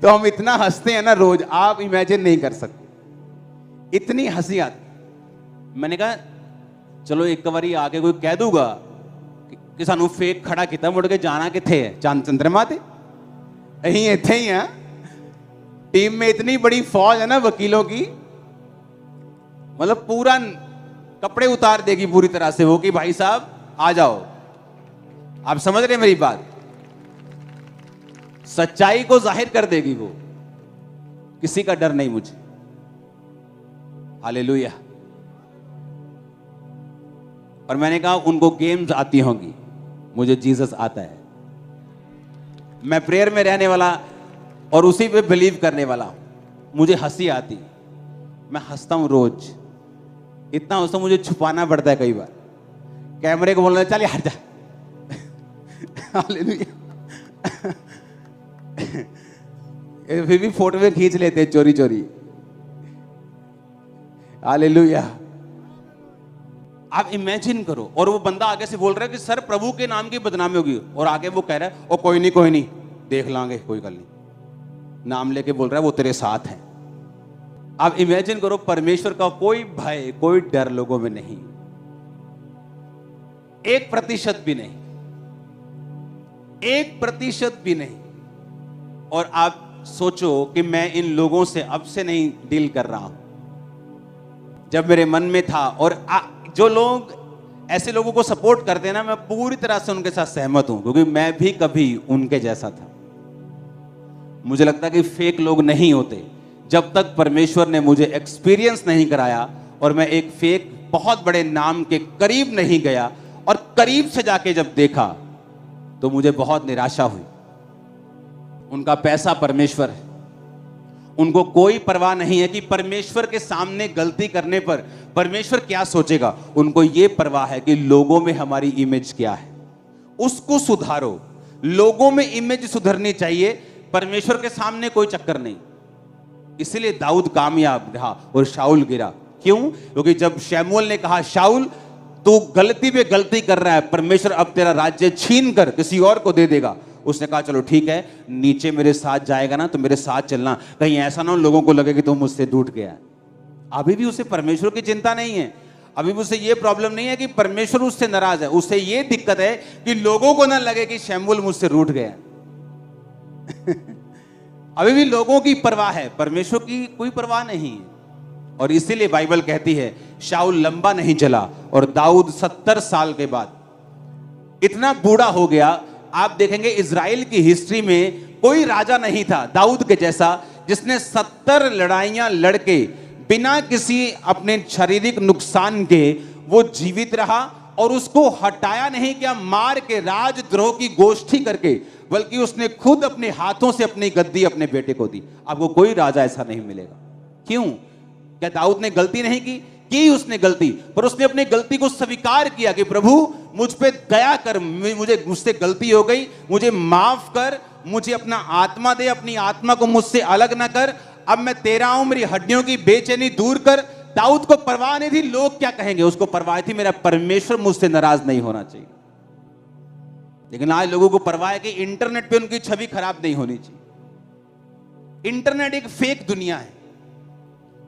तो हम इतना हंसते हैं ना रोज, आप इमेजिन नहीं कर सकते, इतनी हंसी आती। मैंने कहा चलो एक बारी आके कोई कह दूंगा कि सानू फेक खड़ा किया, मुड़ के जाना किथे है, चांद चंद्रमा ते अहीं इत्थे ही हैं। टीम में इतनी बड़ी फौज है ना वकीलों की, मतलब पूरा कपड़े उतार देगी पूरी तरह से वो कि भाई साहब आ जाओ। आप समझ रहे मेरी बात? सच्चाई को जाहिर कर देगी वो। किसी का डर नहीं मुझे। हालेलुया। और मैंने कहा उनको गेम्स आती होंगी, मुझे जीसस आता है। मैं प्रेयर में रहने वाला और उसी पे बिलीव करने वाला हूं। मुझे हंसी आती, मैं हंसता हूं रोज। इतना हंसता मुझे छुपाना पड़ता है कई बार, कैमरे को बोलना चल हट जा। हालेलुया। फिर भी फोटो में खींच लेते हैं चोरी चोरी। हालेलुया। आप इमेजिन करो, और वो बंदा आगे से बोल रहा है कि सर प्रभु के नाम की बदनामी होगी, और आगे वो कह रहा है ओ कोई नहीं देख लांगे, कोई गल नहीं। नाम लेके बोल रहा है वो तेरे साथ है। आप इमेजिन करो, परमेश्वर का कोई भय, कोई डर लोगों में नहीं, 1% भी नहीं, 1% भी नहीं। और आप सोचो कि मैं इन लोगों से अब से नहीं डील कर रहा हूं, जब मेरे मन में था। और जो लोग ऐसे लोगों को सपोर्ट करते हैं ना, मैं पूरी तरह से उनके साथ सहमत हूं, क्योंकि मैं भी कभी उनके जैसा था। मुझे लगता है कि फेक लोग नहीं होते जब तक परमेश्वर ने मुझे एक्सपीरियंस नहीं कराया और मैं एक फेक बहुत बड़े नाम के करीब नहीं गया, और करीब से जाके जब देखा तो मुझे बहुत निराशा हुई। उनका पैसा परमेश्वर है, उनको कोई परवाह नहीं है कि परमेश्वर के सामने गलती करने पर परमेश्वर क्या सोचेगा। उनको यह परवाह है कि लोगों में हमारी इमेज क्या है, उसको सुधारो। लोगों में इमेज सुधरनी चाहिए, परमेश्वर के सामने कोई चक्कर नहीं। इसलिए दाऊद कामयाब रहा और शाऊल गिरा। क्यों? क्योंकि जब शमूएल ने कहा शाऊल तू गलती पे गलती कर रहा है, परमेश्वर अब तेरा राज्य छीन कर किसी और को दे देगा, उसने कहा चलो ठीक है, नीचे मेरे साथ जाएगा ना तो मेरे साथ चलना, कहीं ऐसा ना हो लोगों को लगे कि तुम मुझसे टूट गया है। अभी भी उसे परमेश्वर की चिंता नहीं है, अभी भी उसे ये प्रॉब्लम नहीं है कि परमेश्वर उससे नाराज है। उसे ये दिक्कत है कि लोगों को ना लगे कि शमूएल मुझसे रूठ गया। अभी भी लोगों की परवाह है, परमेश्वर की कोई परवाह नहीं है। और इसीलिए बाइबल कहती है शाऊल लंबा नहीं चला और दाऊद 70 साल के बाद इतना बूढ़ा हो गया। आप देखेंगे इजराइल की हिस्ट्री में कोई राजा नहीं था दाऊद के जैसा, जिसने 70 लड़ाइयां लड़के बिना किसी अपने शारीरिक नुकसान के वो जीवित रहा, और उसको हटाया नहीं क्या मार के, राजद्रोह की गोष्ठी करके, बल्कि उसने खुद अपने हाथों से अपनी गद्दी अपने बेटे को दी। आपको कोई राजा ऐसा नहीं मिलेगा। क्यों? क्या दाऊद ने गलती नहीं की उसने गलती, पर उसने अपनी गलती को स्वीकार किया कि प्रभु मुझ पे दया कर, मुझसे गलती हो गई, मुझे माफ कर, मुझे अपना आत्मा दे, अपनी आत्मा को मुझसे अलग ना कर, अब मैं तेरा हूं, मेरी हड्डियों की बेचैनी दूर कर। दाऊद को परवाह नहीं थी लोग क्या कहेंगे, उसको परवाह थी मेरा परमेश्वर मुझसे नाराज नहीं होना चाहिए। लेकिन आज लोगों को परवाह है कि इंटरनेट पे उनकी छवि खराब नहीं होनी चाहिए। इंटरनेट एक फेक दुनिया है,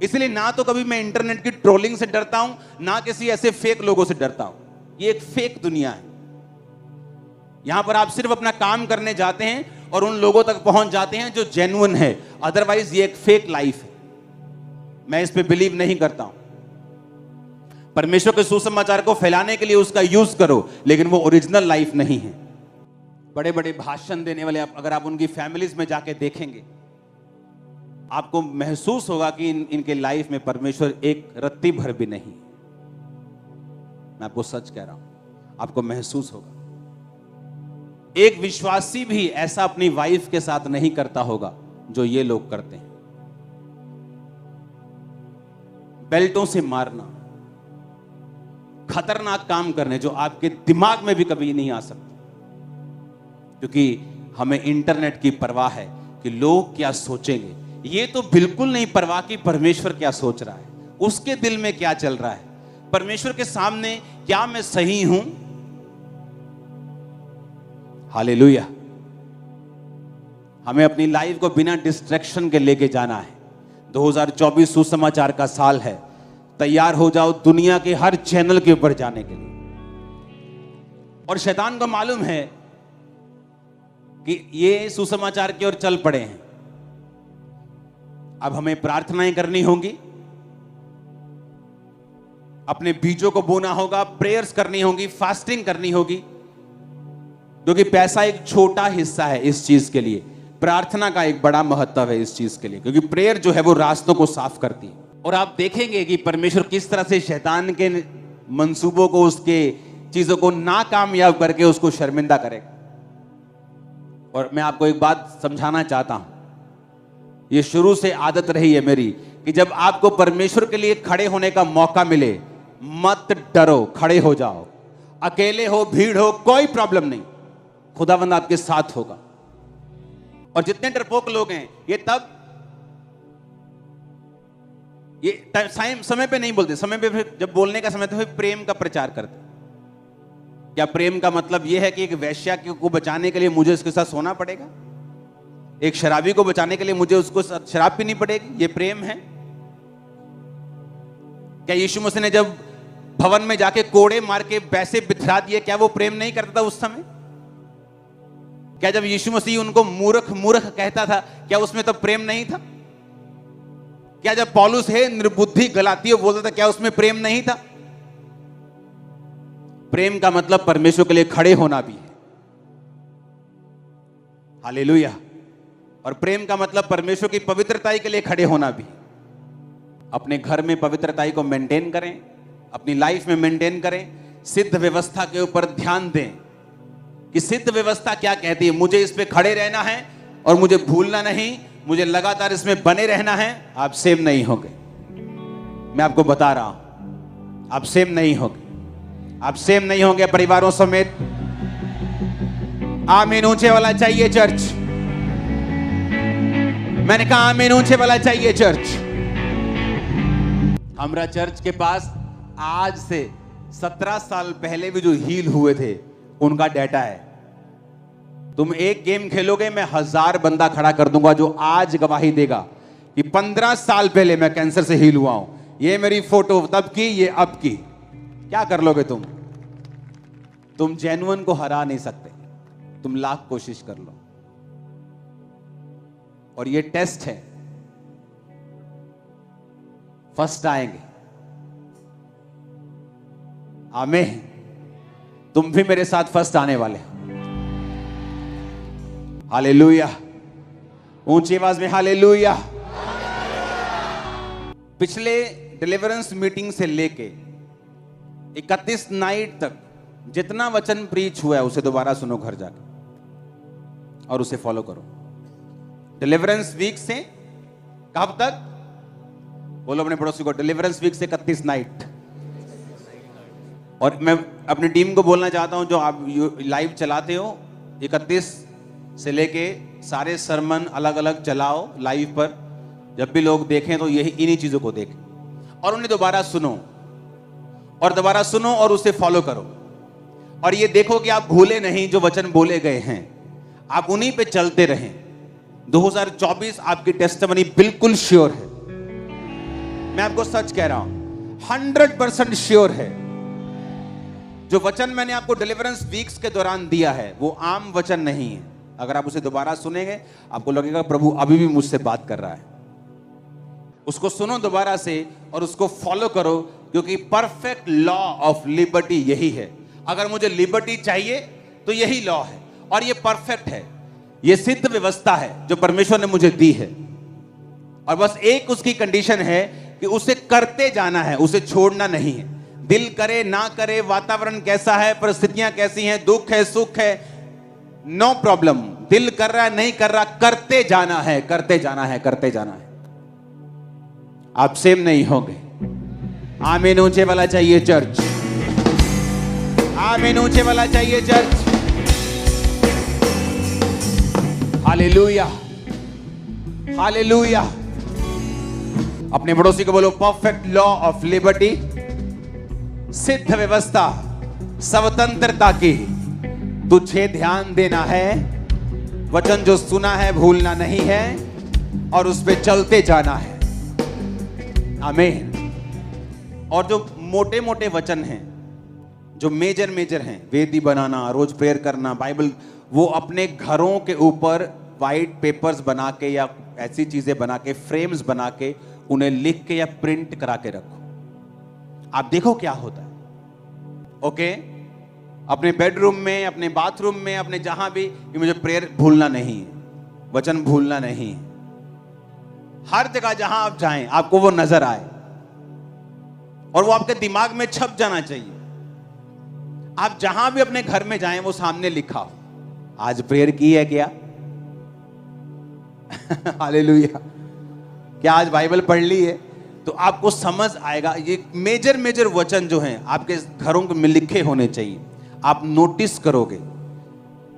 इसलिए ना तो कभी मैं इंटरनेट की ट्रोलिंग से डरता हूं, ना किसी ऐसे फेक लोगों से डरता हूं। ये एक फेक दुनिया है। यहां पर आप सिर्फ अपना काम करने जाते हैं और उन लोगों तक पहुंच जाते हैं जो जेन्युइन है, अदरवाइज ये एक फेक लाइफ है। मैं इस पे बिलीव नहीं करता हूं। परमेश्वर के सुसमाचार को फैलाने के लिए उसका यूज करो, लेकिन वो ओरिजिनल लाइफ नहीं है। बड़े बड़े भाषण देने वाले, अगर आप उनकी फैमिलीज में जाके देखेंगे, आपको महसूस होगा कि इनके लाइफ में परमेश्वर एक रत्ती भर भी नहीं। मैं आपको सच कह रहा हूं, आपको महसूस होगा। एक विश्वासी भी ऐसा अपनी वाइफ के साथ नहीं करता होगा जो ये लोग करते हैं। बेल्टों से मारना, खतरनाक काम करने जो आपके दिमाग में भी कभी नहीं आ सकते, क्योंकि हमें इंटरनेट की परवाह है कि लोग क्या सोचेंगे। ये तो बिल्कुल नहीं परवाह कि परमेश्वर क्या सोच रहा है, उसके दिल में क्या चल रहा है, परमेश्वर के सामने क्या मैं सही हूं। हालेलुया। हमें अपनी लाइफ को बिना डिस्ट्रैक्शन के लेके जाना है। 2024 सुसमाचार का साल है। तैयार हो जाओ दुनिया के हर चैनल के ऊपर जाने के लिए। और शैतान को मालूम है कि ये सुसमाचार की ओर चल पड़े हैं। अब हमें प्रार्थनाएं करनी होंगी, अपने बीजों को बोना होगा, प्रेयर्स करनी होगी, फास्टिंग करनी होगी, क्योंकि पैसा एक छोटा हिस्सा है इस चीज के लिए। प्रार्थना का एक बड़ा महत्व है इस चीज के लिए, क्योंकि प्रेयर जो है वो रास्तों को साफ करती है। और आप देखेंगे कि परमेश्वर किस तरह से शैतान के मंसूबों को, उसके चीजों को नाकामयाब करके उसको शर्मिंदा करेगा। और मैं आपको एक बात समझाना चाहता हूं, ये शुरू से आदत रही है मेरी कि जब आपको परमेश्वर के लिए खड़े होने का मौका मिले, मत डरो, खड़े हो जाओ। अकेले हो, भीड़ हो, कोई प्रॉब्लम नहीं, खुदावंद आपके साथ होगा। और जितने डरपोक लोग हैं ये तब समय पे नहीं बोलते, समय पे फिर जब बोलने का समय तो फिर प्रेम का प्रचार करते। क्या प्रेम का मतलब यह है कि एक वेश्या को बचाने के लिए मुझे उसके साथ सोना पड़ेगा? एक शराबी को बचाने के लिए मुझे उसको शराब पीनी पड़ेगी? ये प्रेम है? क्या यीशु मसीह ने जब भवन में जाके कोड़े मार के पैसे बिथरा दिए, क्या वो प्रेम नहीं करता था उस समय? क्या जब यीशु मसीह उनको मूर्ख मूर्ख कहता था, क्या उसमें तब प्रेम नहीं था? क्या जब पौलुस है निर्बुद्धि गलातियों बोलता था, क्या उसमें प्रेम नहीं था? प्रेम का मतलब परमेश्वर के लिए खड़े होना भी है। हालेलुया। और प्रेम का मतलब परमेश्वर की पवित्रताई के लिए खड़े होना भी। अपने घर में पवित्रताई को मेंटेन करें, अपनी लाइफ में मेंटेन करें, सिद्ध व्यवस्था के ऊपर ध्यान दें कि सिद्ध व्यवस्था क्या कहती है। मुझे इस पे खड़े रहना है और मुझे भूलना नहीं, मुझे लगातार इसमें बने रहना है। आप सेम नहीं होंगे, मैं आपको बता रहा हूं, आप सेम नहीं होंगे, आप सेम नहीं होंगे परिवारों समेत। आमीन ऊंचे वाला चाहिए चर्च। मैंने कहा आमीन ऊंचे वाला चाहिए चर्च। हमारा चर्च के पास आज से 17 साल पहले भी जो हील हुए थे उनका डाटा है। तुम एक गेम खेलोगे, मैं 1000 बंदा खड़ा कर दूंगा जो आज गवाही देगा कि 15 साल पहले मैं कैंसर से हील हुआ हूं। ये मेरी फोटो तब की, ये अब की। क्या कर लोगे तुम जेन्युइन को हरा नहीं सकते, तुम लाख कोशिश कर लो। और ये टेस्ट है, फर्स्ट आएंगे। आमीन। तुम भी मेरे साथ फर्स्ट आने वाले। हालेलुया। ऊंची आवाज में हालेलुया। पिछले डिलीवरेंस मीटिंग से लेके 31 नाइट तक जितना वचन प्रीच हुआ है उसे दोबारा सुनो घर जाके और उसे फॉलो करो। डिलीवरेंस वीक से कब तक? बोलो अपने पड़ोसी को, डिलीवरेंस वीक से 31 नाइट। और मैं अपनी टीम को बोलना चाहता हूं, जो आप लाइव चलाते हो, 31 से लेके सारे सरमन अलग अलग चलाओ लाइव पर। जब भी लोग देखें तो यही इन्हीं चीजों को देखें और उन्हें दोबारा सुनो और दोबारा सुनो और उसे फॉलो करो। और ये देखो कि आप भूले नहीं जो वचन बोले गए हैं, आप उन्हीं पे चलते रहें। 2024 आपकी टेस्टिमनी बिल्कुल श्योर है। मैं आपको सच कह रहा हूं, 100% श्योर है। जो वचन मैंने आपको डिलीवरेंस वीक्स के दौरान दिया है वो आम वचन नहीं है। अगर आप उसे दोबारा सुनेंगे आपको लगेगा प्रभु अभी भी मुझसे बात कर रहा है। उसको सुनो दोबारा से और उसको फॉलो करो, क्योंकि परफेक्ट लॉ ऑफ लिबर्टी यही है। अगर मुझे लिबर्टी चाहिए तो यही लॉ है। और ये परफेक्ट है, ये सिद्ध व्यवस्था है जो परमेश्वर ने मुझे दी है। और बस एक उसकी कंडीशन है कि उसे करते जाना है, उसे छोड़ना नहीं है। दिल करे ना करे, वातावरण कैसा है, परिस्थितियां कैसी हैं, दुख है सुख है, नो प्रॉब्लम। दिल कर रहा है नहीं कर रहा, करते जाना है, करते जाना है, करते जाना है। आप सेम नहीं होंगे। आमीन ऊंचे वाला चाहिए चर्च, आमीन ऊंचे वाला चाहिए चर्च। Hallelujah, hallelujah. अपने पड़ोसी को बोलो, परफेक्ट लॉ ऑफ लिबर्टी, सिद्ध व्यवस्था स्वतंत्रता की। तुझे ध्यान देना है, वचन जो सुना है भूलना नहीं है और उस पे चलते जाना है। आमीन। और जो मोटे मोटे वचन हैं, जो मेजर मेजर हैं, वेदी बनाना, रोज प्रेयर करना, बाइबल, वो अपने घरों के ऊपर वाइट पेपर्स बना के या ऐसी चीजें बना के, फ्रेम्स बना के, उन्हें लिख के या प्रिंट करा के रखो। आप देखो क्या होता है। ओके, अपने बेडरूम में, अपने बाथरूम में, अपने जहां भी, कि मुझे प्रेयर भूलना नहीं है, वचन भूलना नहीं है। हर जगह जहां आप जाएं आपको वो नजर आए और वो आपके दिमाग में छप जाना चाहिए। आप जहां भी अपने घर में जाएं वो सामने लिखा हो, आज प्रेयर की है क्या? हालेलुया। क्या आज बाइबल पढ़ ली है? तो आपको समझ आएगा। ये मेजर मेजर वचन जो हैं आपके घरों में लिखे होने चाहिए, आप नोटिस करोगे।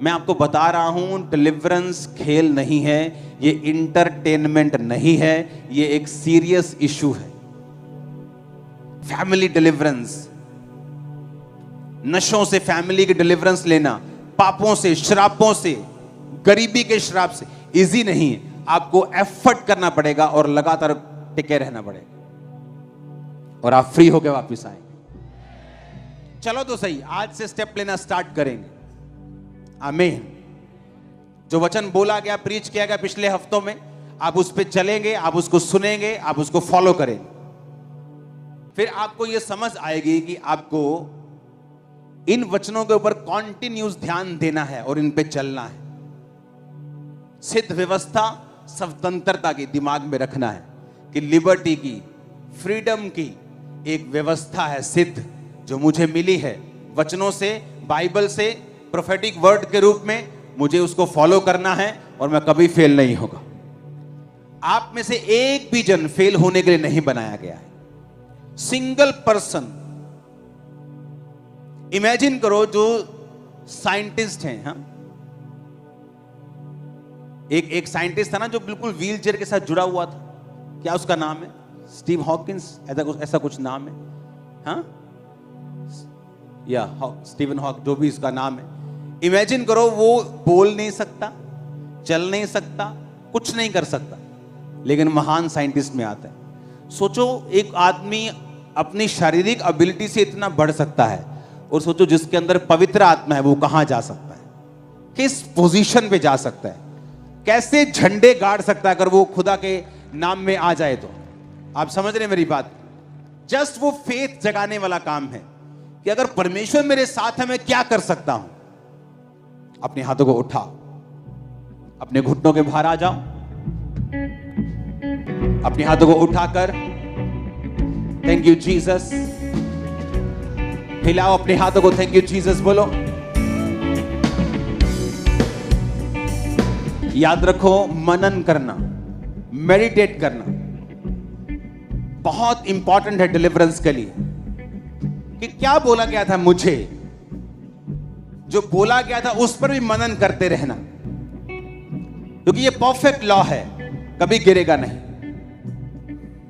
मैं आपको बता रहा हूं, डिलीवरेंस खेल नहीं है, ये इंटरटेनमेंट नहीं है, ये एक सीरियस इशू है। फैमिली डिलीवरेंस, नशों से फैमिली की डिलीवरेंस लेना, पापों से, श्रापों से, गरीबी के श्राप से इजी नहीं है। आपको एफर्ट करना पड़ेगा और लगातार टिके रहना पड़ेगा और आप फ्री होकर वापस आएंगे। चलो तो सही, आज से स्टेप लेना स्टार्ट करेंगे। आमीन। जो वचन बोला गया, प्रीच किया गया पिछले हफ्तों में, आप उस पर चलेंगे, आप उसको सुनेंगे, आप उसको फॉलो करेंगे। फिर आपको यह समझ आएगी कि आपको इन वचनों के ऊपर कॉन्टिन्यूस ध्यान देना है और इन पे चलना है। सिद्ध व्यवस्था स्वतंत्रता की दिमाग में रखना है कि लिबर्टी की, फ्रीडम की एक व्यवस्था है सिद्ध, जो मुझे मिली है वचनों से, बाइबल से, प्रोफेटिक वर्ड के रूप में। मुझे उसको फॉलो करना है और मैं कभी फेल नहीं होगा। आप में से एक भी जन फेल होने के लिए नहीं बनाया गया है। Single person. इमेजिन करो, जो साइंटिस्ट हैं, हाँ, एक साइंटिस्ट था ना जो बिल्कुल व्हील चेयर के साथ जुड़ा हुआ था, क्या उसका नाम है? स्टीव हॉकिंस, ऐसा कुछ नाम है, हाँ, या स्टीवन हॉक, जो भी इसका नाम है। इमेजिन करो, वो बोल नहीं सकता, चल नहीं सकता, कुछ नहीं कर सकता, लेकिन महान साइंटिस्ट में आता है। सोचो, एक आदमी अपनी शारीरिक एबिलिटी से इतना बढ़ सकता है, और सोचो जिसके अंदर पवित्र आत्मा है वो कहां जा सकता है, किस पोजीशन पे जा सकता है, कैसे झंडे गाड़ सकता है अगर वो खुदा के नाम में आ जाए। तो आप समझ रहे हैं मेरी बात? जस्ट वो फेथ जगाने वाला काम है कि अगर परमेश्वर मेरे साथ है मैं क्या कर सकता हूं। अपने हाथों को उठाओ, अपने घुटनों के बाहर आ जाओ, अपने हाथों को उठाकर थैंक यू जीसस, हिलाओ अपने हाथों को, थैंक यू जीसस बोलो। याद रखो, मनन करना, मेडिटेट करना बहुत इंपॉर्टेंट है डिलीवरेंस के लिए। कि क्या बोला गया था मुझे, जो बोला गया था उस पर भी मनन करते रहना, क्योंकि ये परफेक्ट लॉ है, कभी गिरेगा नहीं।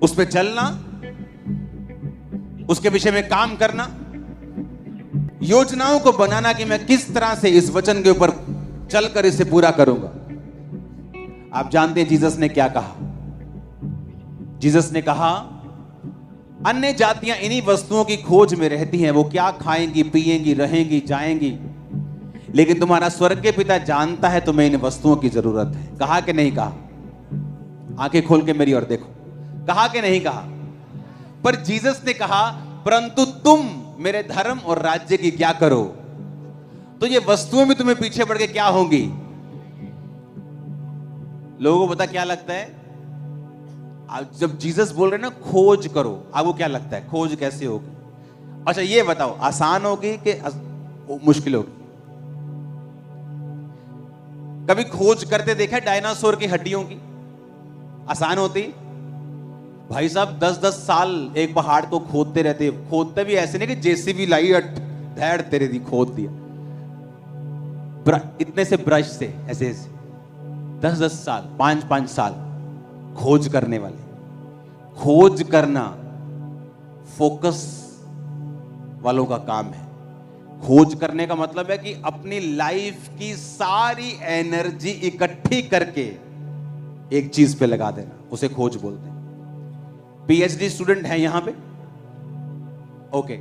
उस पर चलना, उसके विषय में काम करना, योजनाओं को बनाना कि मैं किस तरह से इस वचन के ऊपर चलकर इसे पूरा करूंगा। आप जानते हैं जीसस ने क्या कहा? जीसस ने कहा, अन्य जातियां इन्हीं वस्तुओं की खोज में रहती हैं, वो क्या खाएंगी, पिएंगी, रहेंगी, जाएंगी, लेकिन तुम्हारा स्वर्ग के पिता जानता है तुम्हें इन वस्तुओं की जरूरत है। कहा कि नहीं कहा? आंखें खोल के मेरी ओर देखो, कहा कि नहीं कहा? पर जीसस ने कहा, परंतु तुम मेरे धर्म और राज्य की क्या करो? तो ये वस्तुएं भी तुम्हें पीछे पड़ के क्या होंगी? लोगों को पता क्या लगता है? जब जीसस बोल रहे हैं ना खोज करो, आपको क्या लगता है खोज कैसे होगी? अच्छा ये बताओ, आसान होगी कि मुश्किल होगी? कभी खोज करते देखा डायनासोर की हड्डियों की? आसान होती? भाई साहब 10-10 साल एक पहाड़ को खोदते रहते, खोदते भी ऐसे नहीं कि जेसीबी लाई धैड़ तेरे दी खोद दिया, इतने से ब्रश से ऐसे ऐसे 10-10 साल 5-5 साल खोज करने वाले। खोज करना फोकस वालों का काम है। खोज करने का मतलब है कि अपनी लाइफ की सारी एनर्जी इकट्ठी करके एक चीज पे लगा देना, उसे खोज बोलते हैं। पीएचडी स्टूडेंट है यहां पे? ओके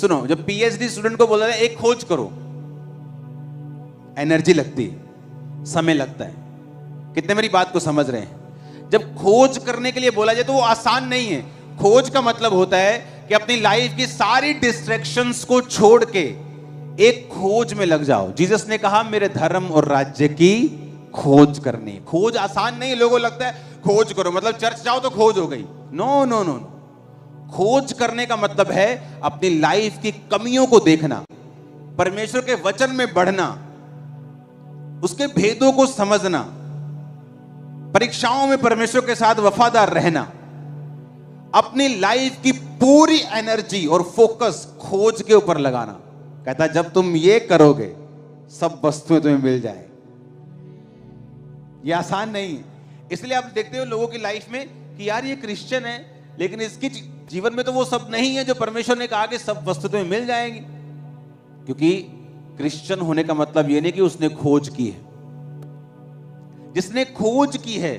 सुनो, जब पीएचडी स्टूडेंट को बोला जाए एक खोज करो, एनर्जी लगती है, समय लगता है। कितने मेरी बात को समझ रहे हैं? जब खोज करने के लिए बोला जाए तो वो आसान नहीं है। खोज का मतलब होता है कि अपनी लाइफ की सारी डिस्ट्रैक्शंस को छोड़ के एक खोज में लग जाओ। जीसस ने कहा मेरे धर्म और राज्य की खोज करनी। खोज आसान नहीं है। लोगों को लगता है खोज करो मतलब चर्च जाओ तो खोज हो गई। नो नो नो नो, खोज करने का मतलब है अपनी लाइफ की कमियों को देखना, परमेश्वर के वचन में बढ़ना, उसके भेदों को समझना, परीक्षाओं में परमेश्वर के साथ वफादार रहना, अपनी लाइफ की पूरी एनर्जी और फोकस खोज के ऊपर लगाना। कहता है जब तुम ये करोगे सब वस्तुएं तुम्हें मिल जाए। ये आसान नहीं है। इसलिए आप देखते हो लोगों की लाइफ में कि यार ये क्रिश्चियन है लेकिन इसके जीवन में तो वो सब नहीं है जो परमेश्वर ने कहा कि सब वस्तु तुम्हें मिल जाएंगी। क्योंकि क्रिश्चियन होने का मतलब ये नहीं कि उसने खोज की है। जिसने खोज की है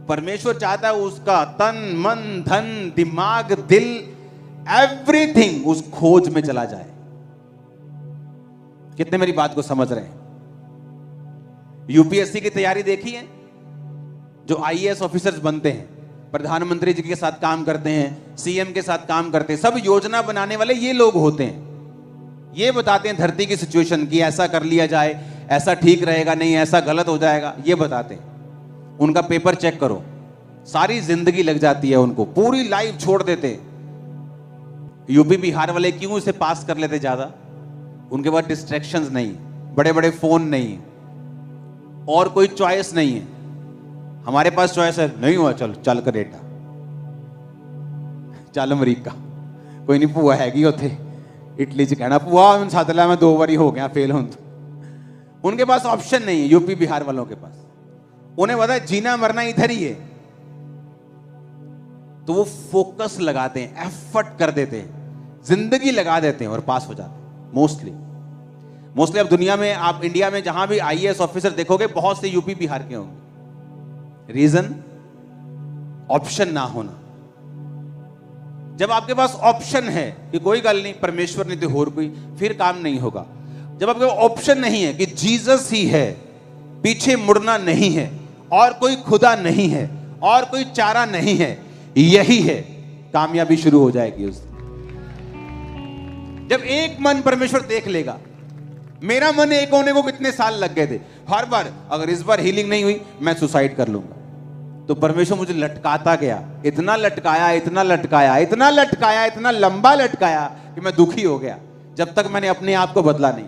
परमेश्वर चाहता है उसका तन मन धन दिमाग दिल एवरीथिंग उस खोज में चला जाए। कितने मेरी बात को समझ रहे हैं? यूपीएससी की तैयारी देखी है? जो आईएएस ऑफिसर्स बनते हैं, प्रधानमंत्री जी के साथ काम करते हैं, सीएम के साथ काम करते हैं, सब योजना बनाने वाले ये लोग होते हैं। ये बताते हैं धरती की सिचुएशन की, ऐसा कर लिया जाए, ऐसा ठीक रहेगा, नहीं ऐसा गलत हो जाएगा, ये बताते हैं। उनका पेपर चेक करो, सारी जिंदगी लग जाती है उनको, पूरी लाइफ छोड़ देते हैं। यूपी बिहार वाले क्यों इसे पास कर लेते ज्यादा? उनके पास डिस्ट्रैक्शंस नहीं, बड़े बड़े फोन नहीं, और कोई चॉइस नहीं है। हमारे पास चॉइस है, नहीं हुआ चल चल कनेडा, चल अमरीका, कोई नहीं भूआ हैगी उथे इटली च कहना भूआ मैं सद लै मैं 2 बारी हो गया फेल हों। उनके पास ऑप्शन नहीं है यूपी बिहार वालों के पास। उन्हें पता है जीना मरना इधर ही है, तो वो फोकस लगाते हैं, एफर्ट कर देते हैं, जिंदगी लगा देते हैं और पास हो जाते हैं। मोस्टली अब दुनिया में, आप इंडिया में जहां भी आईएएस ऑफिसर देखोगे बहुत से यूपी बिहार के होंगे। रीजन ऑप्शन ना होना। जब आपके पास ऑप्शन है कि कोई गल नहीं परमेश्वर नहीं तो होर कोई, फिर काम नहीं होगा। जब आपके पास ऑप्शन नहीं है कि जीसस ही है, पीछे मुड़ना नहीं है, और कोई खुदा नहीं है, और कोई चारा नहीं है, यही है, कामयाबी शुरू हो जाएगी उस। जब एक मन परमेश्वर देख लेगा। मेरा मन एक होने को कितने साल लग गए थे, हर बार अगर इस बार हीलिंग नहीं हुई मैं सुसाइड कर लूंगा। तो परमेश्वर मुझे लटकाता गया, इतना लटकाया इतना लटकाया इतना लटकाया, इतना लंबा लटकाया कि मैं दुखी हो गया, जब तक मैंने अपने आप को बदला नहीं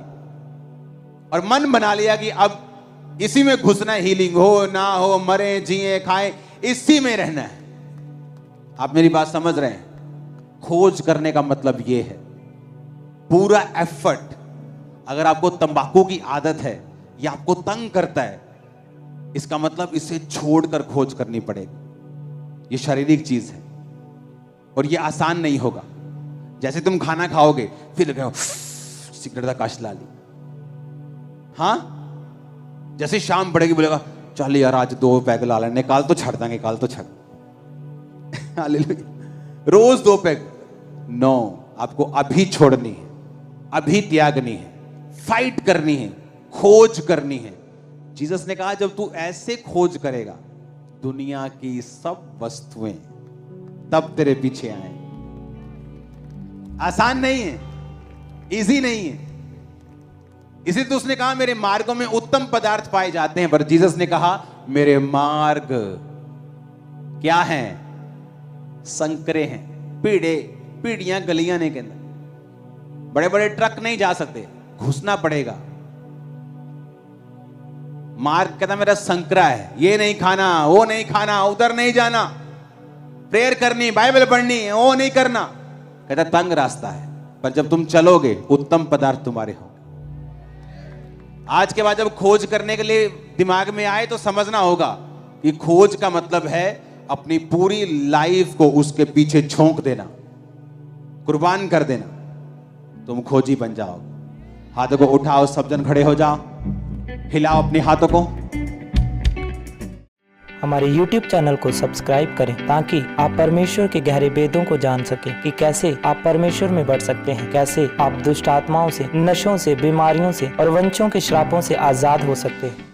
और मन बना लिया कि अब इसी में घुसना है, हीलिंग हो ना हो, मरे जिए खाएं, इसी में रहना है। आप मेरी बात समझ रहे हैं? खोज करने का मतलब यह है पूरा एफर्ट। अगर आपको तंबाकू की आदत है या आपको तंग करता है, इसका मतलब इसे छोड़कर खोज करनी पड़ेगी। ये शारीरिक चीज है और ये आसान नहीं होगा। जैसे तुम खाना खाओगे फिर कहो सिगरेट का कश ला ली, हाँ, जैसे शाम पड़ेगी बोलेगा चल यार आज 2 पैग ला लेने, कल तो छड़ देंगे, कल तो छड़ रोज 2 पैग। नो, आपको अभी छोड़नी है, अभी त्यागनी है, फाइट करनी है, खोज करनी है। जीसस ने कहा जब तू ऐसे खोज करेगा दुनिया की सब वस्तुएं तब तेरे पीछे आए। आसान नहीं है, इजी नहीं है, इसी तो उसने कहा मेरे मार्गों में उत्तम पदार्थ पाए जाते हैं, पर जीसस ने कहा मेरे मार्ग क्या हैं? संकरे हैं, पीढ़ियां गलियां नहीं के अंदर। बड़े बड़े ट्रक नहीं जा सकते, घुसना पड़ेगा। मार्ग कहता मेरा संकरा है, ये नहीं खाना, वो नहीं खाना, उधर नहीं जाना, प्रेयर करनी, बाइबल पढ़नी, वो नहीं करना। कहता तंग रास्ता है, पर जब तुम चलोगे उत्तम पदार्थ तुम्हारे होंगे। आज के बाद जब खोज करने के लिए दिमाग में आए तो समझना होगा कि खोज का मतलब है अपनी पूरी लाइफ को उसके पीछे झोंक देना, कुर्बान कर देना, तुम खोजी बन जाओगे। हाथों को उठाओ, सब जन खड़े हो जाओ, हिलाओ अपने हाथों को। हमारे YouTube चैनल को सब्सक्राइब करें ताकि आप परमेश्वर के गहरे भेदों को जान सकें कि कैसे आप परमेश्वर में बढ़ सकते हैं, कैसे आप दुष्ट आत्माओं से, नशों से, बीमारियों से और वंशों के श्रापों से आजाद हो सकते हैं।